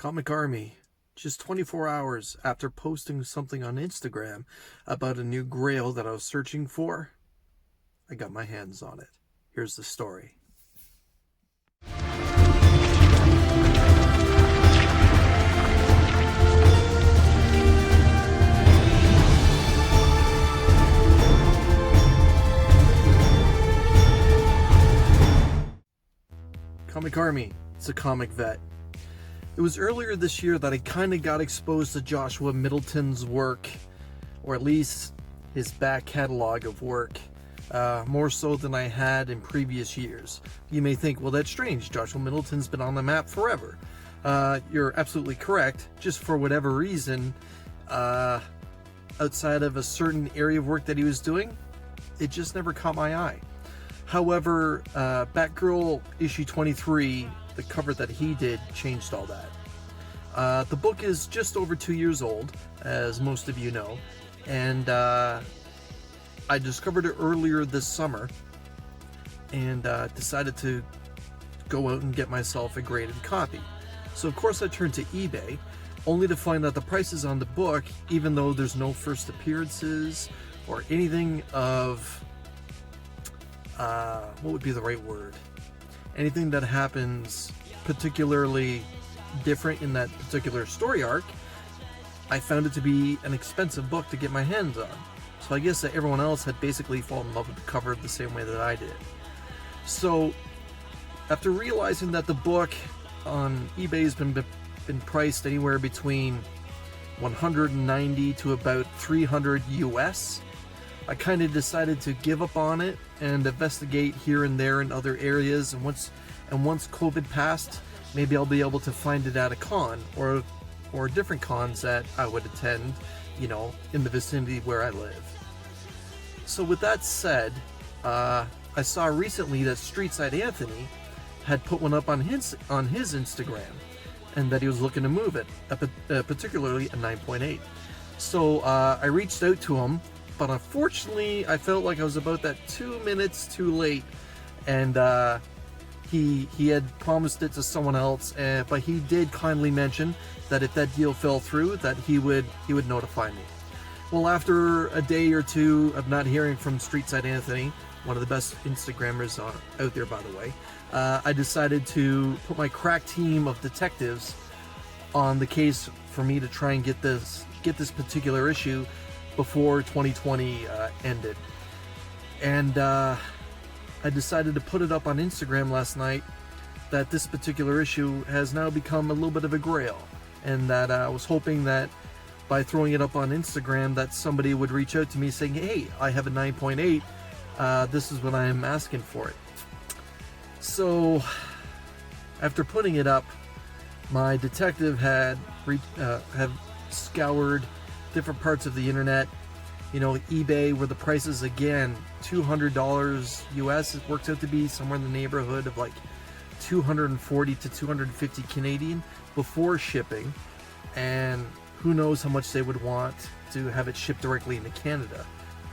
Comic Army, just 24 hours after posting something on Instagram about a new grail that I was searching for, I got my hands on it. Here's the story. Comic Army, it's a comic vet. It was earlier this year that I kind of got exposed to Joshua Middleton's work, or at least his back catalog of work, more so than I had in previous years. You may think, well, that's strange. Joshua Middleton's been on the map forever. You're absolutely correct. Just for whatever reason, outside of a certain area of work that he was doing, it just never caught my eye. However, Batgirl issue 23, the cover that he did, changed all that. The book is just over 2 years old, as most of you know, and I discovered it earlier this summer and decided to go out and get myself a graded copy. So of course I turned to eBay, only to find that the prices on the book, even though there's no first appearances or anything of what would be the right word? Anything that happens particularly different in that particular story arc, I found it to be an expensive book to get my hands on. So I guess that everyone else had basically fallen in love with the cover the same way that I did. So after realizing that the book on eBay has been priced anywhere between 190 to about 300 US, I kind of decided to give up on it and investigate here and there in other areas. And once COVID passed, maybe I'll be able to find it at a con or different cons that I would attend, you know, in the vicinity where I live. So with that said, I saw recently that Streetside Anthony had put one up on his Instagram, and that he was looking to move it, particularly a 9.8. So I reached out to him. But unfortunately, I felt like I was about that 2 minutes too late, and he had promised it to someone else. But he did kindly mention that if that deal fell through, that he would notify me. Well, after a day or two of not hearing from Streetside Anthony, one of the best Instagrammers out there, by the way, I decided to put my crack team of detectives on the case for me to try and get this particular issue before 2020 ended. And I decided to put it up on Instagram last night that this particular issue has now become a little bit of a grail, and that I was hoping that by throwing it up on Instagram that somebody would reach out to me saying, hey, I have a 9.8, this is what I am asking for it. So after putting it up, my detective have scoured different parts of the internet, you know, eBay, where the prices, again, $200 US, it works out to be somewhere in the neighborhood of like 240 to 250 Canadian before shipping, and who knows how much they would want to have it shipped directly into Canada.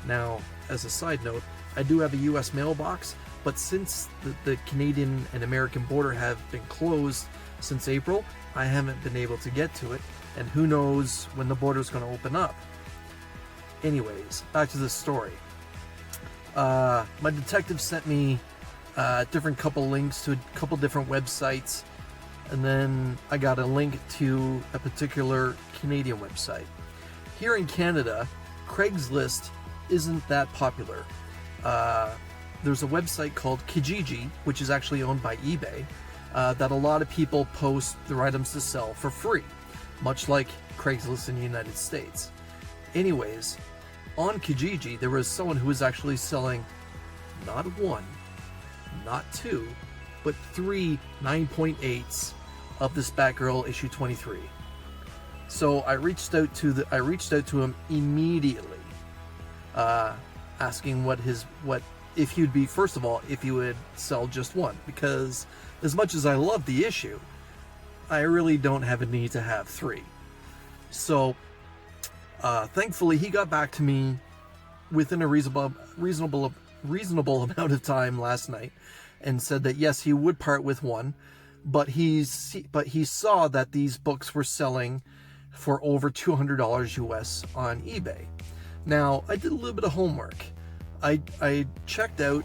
Now, as a side note, I do have a US mailbox, but since the Canadian and American border have been closed since April, I haven't been able to get to it, and who knows when the border's going to open up. Anyways, back to the story. My detective sent me different couple links to a couple different websites, and then I got a link to a particular Canadian website. Here in Canada, Craigslist isn't that popular. There's a website called Kijiji, which is actually owned by eBay, that a lot of people post their items to sell for free, much like Craigslist in the United States. Anyways, on Kijiji, there was someone who was actually selling not one, not two, but 3 9.8s of this Batgirl issue 23. So I reached out to him immediately, asking if he would be, first of all, if he would sell just one, because as much as I love the issue, I really don't have a need to have 3. So thankfully he got back to me within a reasonable amount of time last night and said that yes, he would part with one, but he saw that these books were selling for over $200 US on eBay. Now, I did a little bit of homework. I checked out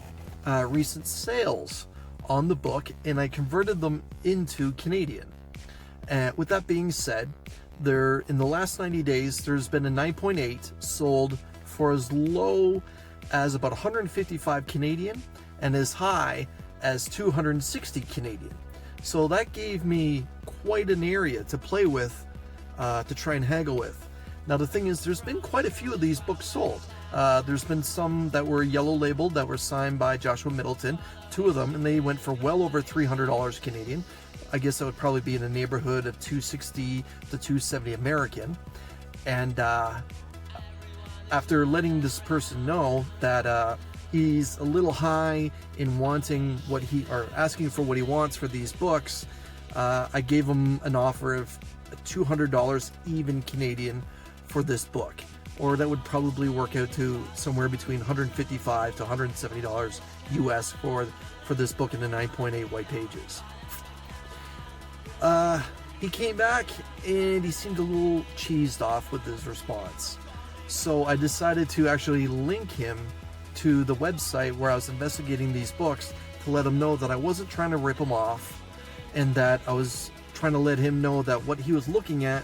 recent sales on the book, and I converted them into Canadian. With that being said, in the last 90 days, there's been a 9.8 sold for as low as about 155 Canadian and as high as 260 Canadian. So that gave me quite an area to play with, to try and haggle with. Now the thing is, there's been quite a few of these books sold. There's been some that were yellow labeled that were signed by Joshua Middleton, 2 of them, and they went for well over $300 Canadian. I guess that would probably be in the neighborhood of 260 to 270 American. And after letting this person know that he's a little high in wanting asking for what he wants for these books, I gave him an offer of $200 even Canadian for this book, or that would probably work out to somewhere between $155 to $170 US for this book in the 9.8 white pages. He came back and he seemed a little cheesed off with his response. So I decided to actually link him to the website where I was investigating these books to let him know that I wasn't trying to rip him off, and that I was trying to let him know that what he was looking at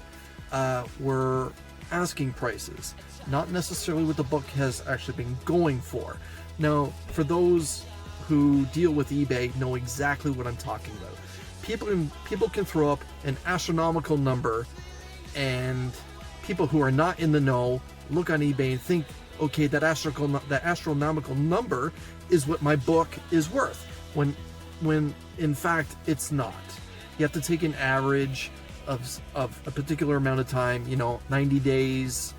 were asking prices, not necessarily what the book has actually been going for. Now, for those who deal with eBay, know exactly what I'm talking about. People can throw up an astronomical number, and people who are not in the know look on eBay and think, okay, that astronomical number is what my book is worth, when in fact it's not. You have to take an average of a particular amount of time. 90 days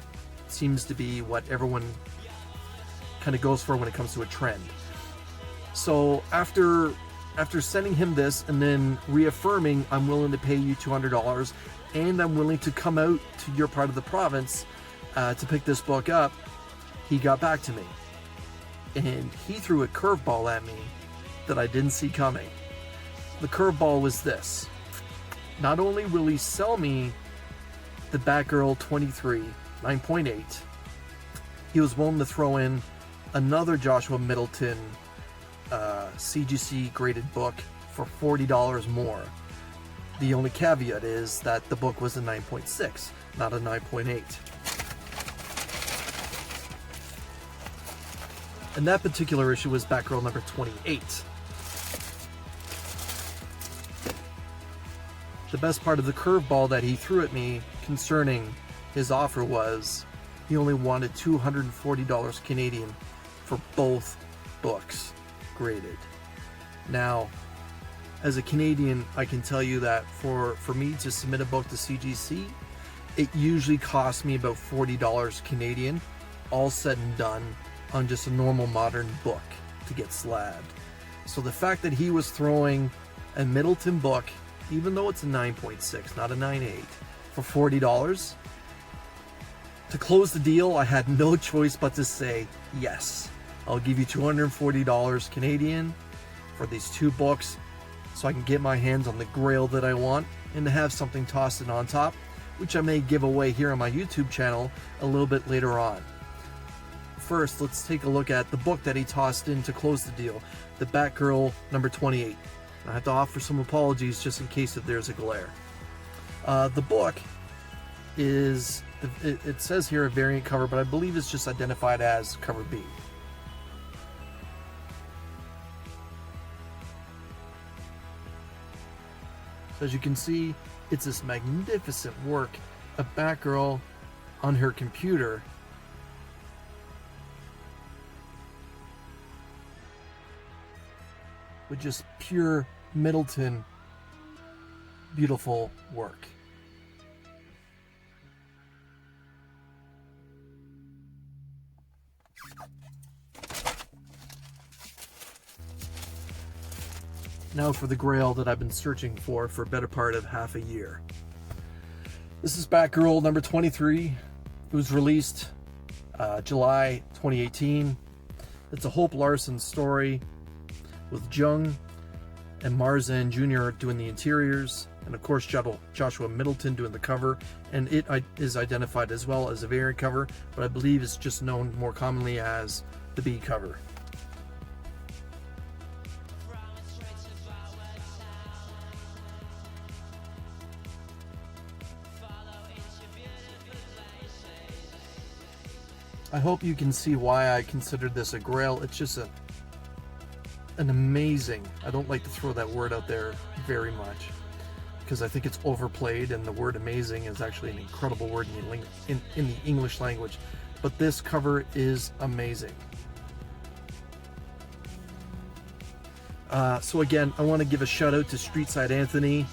seems to be what everyone kind of goes for when it comes to a trend. So after sending him this and then reaffirming, I'm willing to pay you $200 and I'm willing to come out to your part of the province to pick this book up, he got back to me. And he threw a curveball at me that I didn't see coming. The curveball was this. Not only will he sell me the Batgirl 23 9.8, he was willing to throw in another Joshua Middleton CGC graded book for $40 more. The only caveat is that the book was a 9.6, not a 9.8. And that particular issue was Batgirl number 28. The best part of the curveball that he threw at me concerning his offer was he only wanted $240 Canadian for both books graded. Now, as a Canadian, I can tell you that for me to submit a book to CGC, it usually costs me about $40 Canadian, all said and done, on just a normal modern book to get slabbed. So the fact that he was throwing a Middleton book, even though it's a 9.6, not a 9.8, for $40, to close the deal, I had no choice but to say, yes, I'll give you $240 Canadian for these 2 books so I can get my hands on the grail that I want and to have something tossed in on top, which I may give away here on my YouTube channel a little bit later on. First, let's take a look at the book that he tossed in to close the deal, the Batgirl number 28. I have to offer some apologies just in case if there's a glare. The book is, it says here a variant cover, but I believe it's just identified as cover B. So as you can see, it's this magnificent work of Batgirl on her computer. With just pure Middleton, beautiful work. Now for the grail that I've been searching for a better part of half a year. This is Batgirl number 23. It was released July 2018. It's a Hope Larson story with Jung and Marzan Jr. doing the interiors, and of course Joshua Middleton doing the cover, and it is identified as well as a variant cover, but I believe it's just known more commonly as the B cover. I hope you can see why I considered this a grail. It's just an amazing, I don't like to throw that word out there very much because I think it's overplayed, and the word amazing is actually an incredible word in the English language, but this cover is amazing. So again, I want to give a shout out to Streetside Anthony.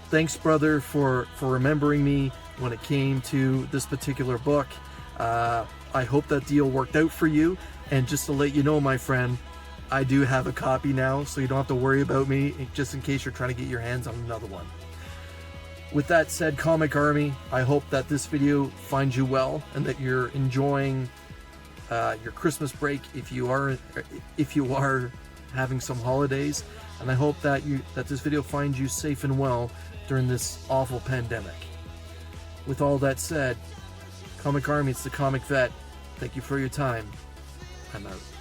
Thanks, brother, for remembering me when it came to this particular book. I hope that deal worked out for you, and just to let you know, my friend, I do have a copy now, so you don't have to worry about me, just in case you're trying to get your hands on another one. With that said, Comic Army, I hope that this video finds you well, and that you're enjoying your Christmas break if you are having some holidays, and I hope that this video finds you safe and well during this awful pandemic. With all that said, Comic Army, it's the Comic Vet. Thank you for your time. I'm out.